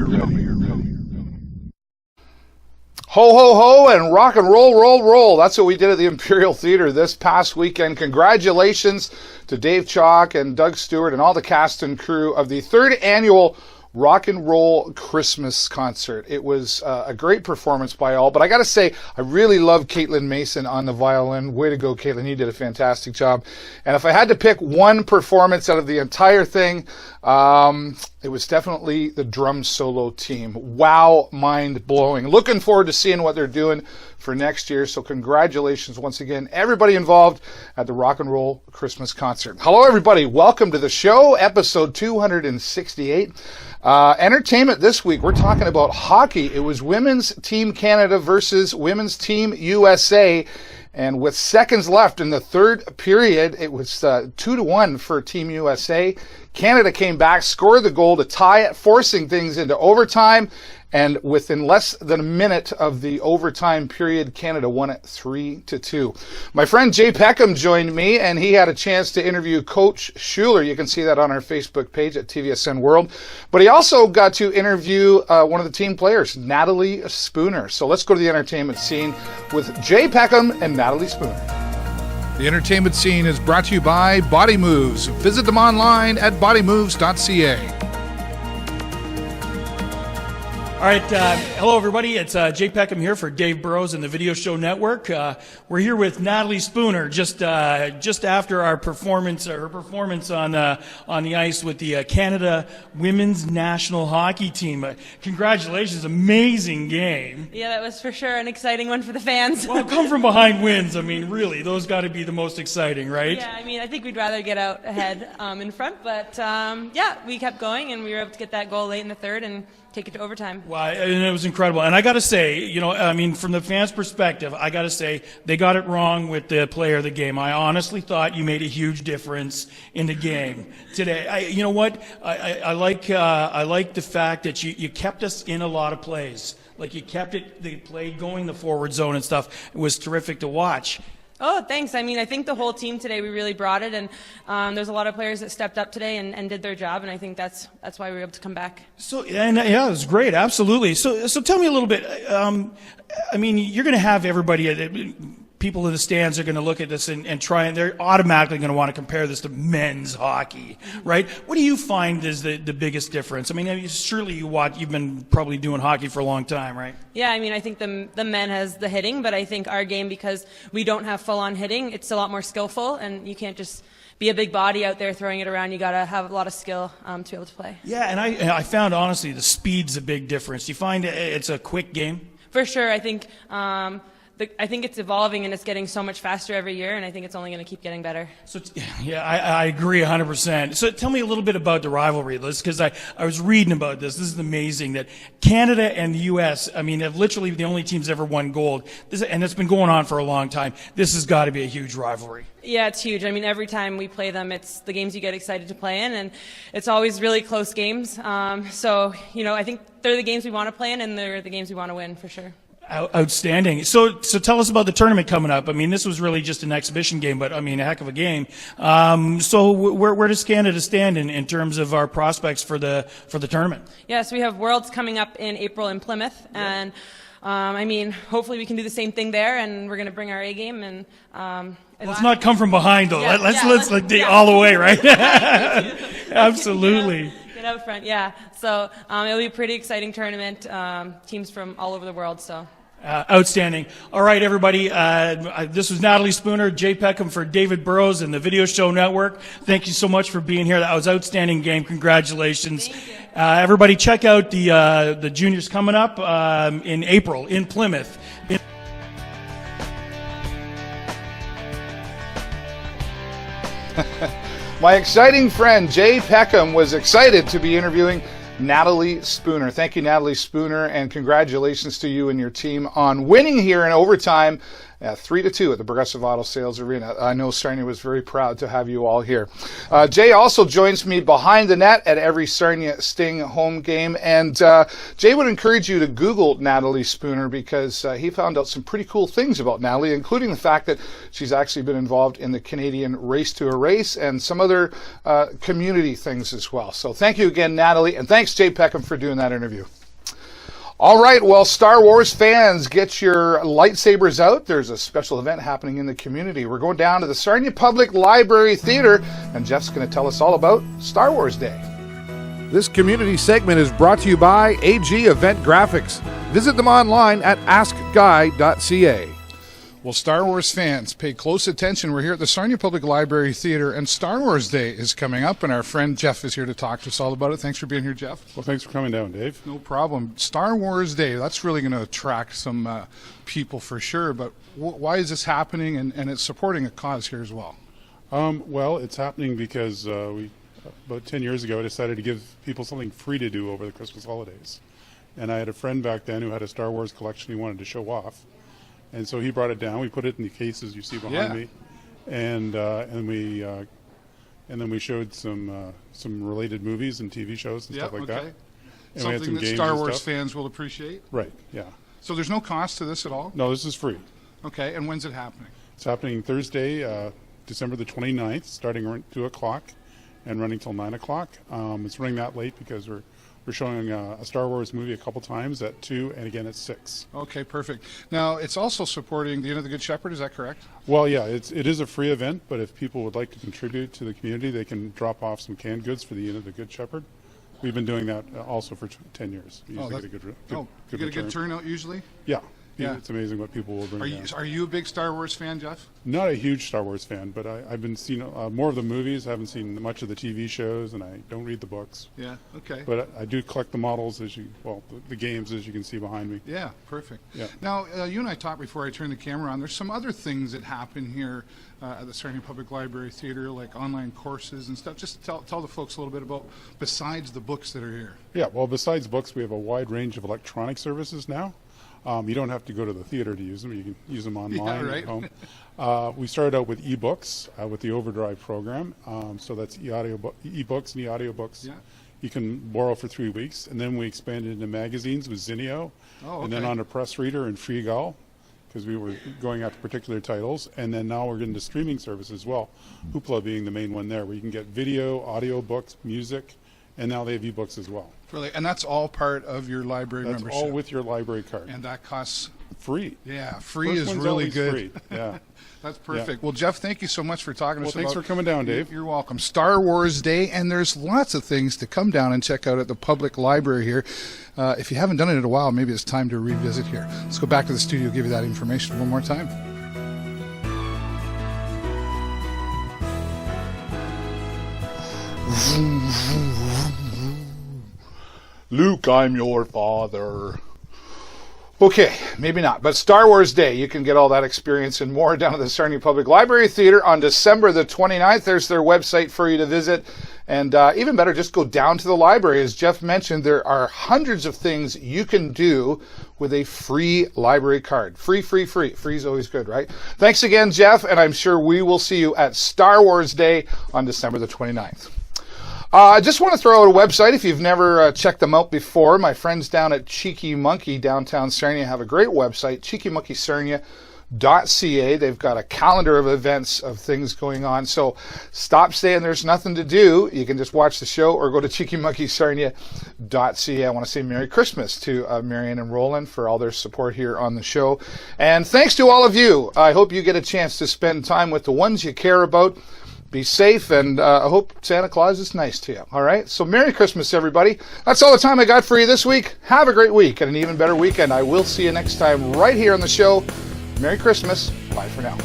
Ho, ho, ho, and rock and roll, roll, roll. That's what we did at the Imperial Theatre this past weekend. Congratulations to Dave Chalk and Doug Stewart and all the cast and crew of the third annual Rock and Roll Christmas concert. It was a great performance by all, but I got to say, I really love Caitlin Mason on the violin. Way to go, Caitlin. You did a fantastic job. And if I had to pick one performance out of the entire thing, it was definitely the drum solo team. Wow, mind-blowing. Looking forward to seeing what they're doing for next year. So congratulations once again, everybody involved at the Rock and Roll Christmas concert. Hello, everybody. Welcome to the show, episode 268. Entertainment this week, we're talking about hockey. It was Women's Team Canada versus Women's Team USA. And with seconds left in the third period, it was 2-1 for Team USA. Canada came back, scored the goal to tie it, forcing things into overtime. And within less than a minute of the overtime period, Canada won it 3-2. My friend Jay Peckham joined me, and he had a chance to interview Coach Schuler. You can see that on our Facebook page at TVSN World. But he also got to interview one of the team players, Natalie Spooner. So let's go to the entertainment scene with Jay Peckham and Natalie Spooner. The entertainment scene is brought to you by Body Moves. Visit them online at bodymoves.ca. All right, hello everybody. It's Jay Peckham here for Dave Burrows and the Video Show Network. We're here with Natalie Spooner just after our performance, her performance on the ice with the Canada Women's National Hockey Team. Congratulations, amazing game. Yeah, that was for sure an exciting one for the fans. Well, come from behind wins. I mean, really, those got to be the most exciting, right? Yeah, I mean, I think we'd rather get out ahead in front, but yeah, we kept going and we were able to get that goal late in the third and take it to overtime. Well, and it was incredible. And I got to say, you know, I mean, from the fans' perspective, I got to say they got it wrong with the player of the game. I honestly thought you made a huge difference in the game today. You know what? I like the fact that you kept us in a lot of plays. Like you kept the play going, the forward zone and stuff. It was terrific to watch. Oh, thanks. I mean, I think the whole team today, we really brought it, and there's a lot of players that stepped up today and did their job, and I think that's why we were able to come back. So, and yeah, it was great, absolutely. So tell me a little bit. I mean, you're going to have everybody. People in the stands are going to look at this and try, and they're automatically going to want to compare this to men's hockey, right? What do you find is the biggest difference? I mean, surely you've been probably doing hockey for a long time, right? Yeah, I mean, I think the men has the hitting, but I think our game, because we don't have full-on hitting, it's a lot more skillful, and you can't just be a big body out there throwing it around. You got to have a lot of skill to be able to play. Yeah, and I found, honestly, the speed's a big difference. Do you find it's a quick game? For sure. I think it's evolving and it's getting so much faster every year, and I think it's only going to keep getting better. So, yeah, I agree 100%. So tell me a little bit about the rivalry, Liz, because I was reading about this. This is amazing that Canada and the U.S., I mean, have literally the only teams ever won gold, and it's been going on for a long time. This has got to be a huge rivalry. Yeah, it's huge. I mean, every time we play them, it's the games you get excited to play in, and it's always really close games. So, you know, I think they're the games we want to play in, and they're the games we want to win, for sure. Outstanding. So tell us about the tournament coming up. I mean, this was really just an exhibition game, but I mean, a heck of a game. So where does Canada stand in terms of our prospects for the tournament? Yeah, so we have Worlds coming up in April in Plymouth, and I mean, hopefully we can do the same thing there, and we're going to bring our A game. And let's not come from behind, though. Yeah, let's all the way, right? Absolutely. Get out front, yeah. So it'll be a pretty exciting tournament. Teams from all over the world, so. Outstanding. All right, everybody. This was Natalie Spooner, Jay Peckham for David Burrows and the Video Show Network. Thank you so much for being here. That was an outstanding game. Congratulations. Thank you. Everybody check out the juniors coming up in April in Plymouth. My exciting friend Jay Peckham was excited to be interviewing Natalie Spooner. Thank you, Natalie Spooner, and congratulations to you and your team on winning here in overtime 3-2 at the Progressive Auto Sales Arena. I know Sarnia was very proud to have you all here. Jay also joins me behind the net at every Sarnia Sting home game. And Jay would encourage you to Google Natalie Spooner because he found out some pretty cool things about Natalie, including the fact that she's actually been involved in the Canadian Race to a Race and some other community things as well. So thank you again, Natalie, and thanks, Jay Peckham, for doing that interview. All right, well, Star Wars fans, get your lightsabers out. There's a special event happening in the community. We're going down to the Sarnia Public Library Theater, and Jeff's going to tell us all about Star Wars Day. This community segment is brought to you by AG Event Graphics. Visit them online at askguy.ca. Well, Star Wars fans, pay close attention. We're here at the Sarnia Public Library Theater, and Star Wars Day is coming up, and our friend Jeff is here to talk to us all about it. Thanks for being here, Jeff. Well, thanks for coming down, Dave. No problem. Star Wars Day, that's really going to attract some people for sure, but why is this happening, and it's supporting a cause here as well? Well, it's happening because we, about 10 years ago, decided to give people something free to do over the Christmas holidays. And I had a friend back then who had a Star Wars collection he wanted to show off. And so he brought it down. We put it in the cases you see behind me, and then we showed some related movies and TV shows and stuff like that. And we had something some that games Star and Wars stuff. fans will appreciate. Right. Yeah. So there's no cost to this at all? No, this is free. Okay, and when's it happening? It's happening Thursday, December the 29th, starting around 2 o'clock and running till 9 o'clock. It's running that late because we're showing a Star Wars movie a couple times at 2 and again at 6. Okay, perfect. Now, it's also supporting the Inn of the Good Shepherd, is that correct? Well, yeah, it is a free event, but if people would like to contribute to the community, they can drop off some canned goods for the Inn of the Good Shepherd. We've been doing that also for 10 years. We usually get a good you get a good turnout usually? Yeah. Yeah. It's amazing what people will bring down. Are you a big Star Wars fan, Jeff? Not a huge Star Wars fan, but I've been seeing more of the movies. I haven't seen much of the TV shows, and I don't read the books. Yeah, okay. But I do collect the models, the games, as you can see behind me. Yeah, perfect. Yeah. Now, you and I talked before I turned the camera on. There's some other things that happen here at the Sarnia Public Library Theater, like online courses and stuff. Just tell the folks a little bit about, besides the books that are here. Yeah, well, besides books, we have a wide range of electronic services now. You don't have to go to the theater to use them. You can use them online at home. We started out with ebooks with the Overdrive program. So that's ebooks and e-audiobooks. Yeah. You can borrow for 3 weeks. And then we expanded into magazines with Zinio. Oh, okay. And then on to Press Reader and Freegal, because we were going after particular titles. And then now we're getting to streaming services as well, Hoopla being the main one there, where you can get video, audiobooks, music, and now they have ebooks as well. Really, and that's all part of your library That's membership. all with your library card. And that costs Free. Yeah, free First is one's really always good. free. Yeah. That's perfect. Yeah. Well, Jeff, thank you so much for talking to us. Well, thanks about for coming down, Dave. You're welcome. Star Wars Day, and there's lots of things to come down and check out at the public library here. If you haven't done it in a while, maybe it's time to revisit here. Let's go back to the studio, give you that information one more time. Luke, I'm your father. Okay, maybe not, but Star Wars Day, you can get all that experience and more down at the Sarnia Public Library Theater on December the 29th. There's their website for you to visit. And even better, just go down to the library. As Jeff mentioned, there are hundreds of things you can do with a free library card. Free, free, free. Free is always good, right? Thanks again, Jeff, and I'm sure we will see you at Star Wars Day on December the 29th. I just want to throw out a website if you've never checked them out before. My friends down at Cheeky Monkey downtown Sarnia have a great website, cheekymonkeysarnia.ca. They've got a calendar of events of things going on. So stop saying there's nothing to do. You can just watch the show or go to cheekymonkeysarnia.ca. I want to say Merry Christmas to Marion and Roland for all their support here on the show. And thanks to all of you. I hope you get a chance to spend time with the ones you care about. Be safe, and I hope Santa Claus is nice to you. All right? So Merry Christmas, everybody. That's all the time I got for you this week. Have a great week and an even better weekend. I will see you next time right here on the show. Merry Christmas. Bye for now.